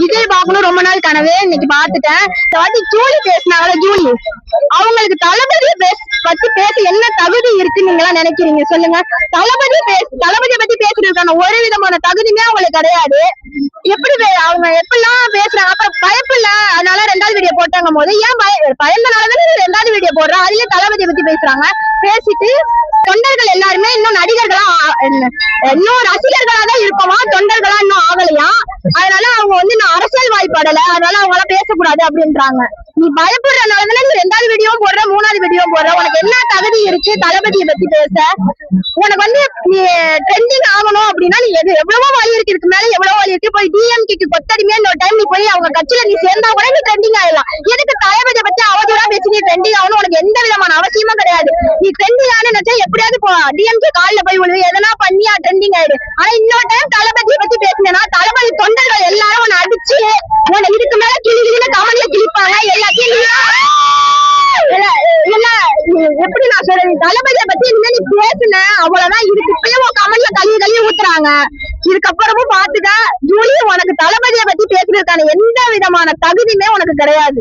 விஜய் பார்க்கணும் ரொம்ப நாள் கனவு, இன்னைக்கு பாத்துட்டேன். இந்த வாட்டி ஜூலி பேசினாங்கள, ஜூலி அவங்களுக்கு தளபதியை பத்தி பேச என்ன தகுதி இருக்குன்னு நீங்க எல்லாம் நினைக்கிறீங்க சொல்லுங்க. தளபதியை பத்தி பேசுறதுக்கான ஒரு விதமான தகுதியுமே அவங்களுக்கு கிடையாது. எப்படி அவங்க எப்படிலாம் பேசுறாங்க. அப்புறம் பயப்பில்ல அதனால 2வது வீடியோ போட்டாங்க போது ஏன் பயந்தனாலதான் 2வது வீடியோ போடுறோம். அதுலயே தளபதியை பத்தி பேசுறாங்க. பேசிட்டு தொண்டர்கள் எல்லாருமே இன்னும் நடிகர்களா இன்னும் ரசிகர்களா தான் இருக்கோமா, தொண்டர்களா இன்னும் ஆகலையா. அதனால அவங்க நான் அரசியல் வாய்ப்படல, அதனால அவங்க எல்லாம் பேசக்கூடாது அப்படின்றாங்க. நீ பயப்படுறதுனாலதானே நீ 2வது வீடியோவும் போடுற, 3வது வீடியோவும் போடுற. உனக்கு என்ன தகுதி இருக்கு தளபதியை பத்தி பேச? உனக்கு நீ ட்ரெண்டிங் ஆகணும் அப்படின்னா நீ எவ்வளவோ வழி இருக்கு, இதுக்கு மேல எவ்வளவு வழி இருக்கு. போய் டிஎம்கேக்கு கொத்தடிமையா இன்னொரு டைம் நீ போய் அவங்க கட்சியில நீ சேர்ந்தா கூட நீ ட்ரெண்டிங் ஆயிடலாம். எதுக்கு தளபதியை பத்தி அவதூறா பேசி நீ ட்ரெண்டிங் ஆகணும்? உனக்கு எந்த விதமான அவசியமும் கிடையாது. நீ ட்ரெண்டிங் ஆனு நினைச்சா எப்படியாவது போ டிஎம்கே கால்ல போய் விழுவு, எதனா பண்ணியா ட்ரெண்டிங் ஆயிடு. ஆனா இன்னொரு டைம் தளபதியை பத்தி பேசினா தளபதி தொண்டர்கள் எல்லாரும் உன்னை அடிச்சு உன்னை இதுக்கு மேல கிளிகிளின்னு கமல்ல கிழிப்பாங்க. எல்லாத்தையும் எப்படி நான் சொல்றேன், தளபதியை பத்தி இனிமே நீ பேசுன அவ்வளவுதான். இதுக்கு இப்பயும் கமல்ல கழுவி ஊத்துறாங்க. இதுக்கப்புறமும் பாத்துக்க ஜூலி, உனக்கு தளபதியை பத்தி பேசுறதுக்கான எந்த விதமான தகுதியுமே உனக்கு கிடையாது.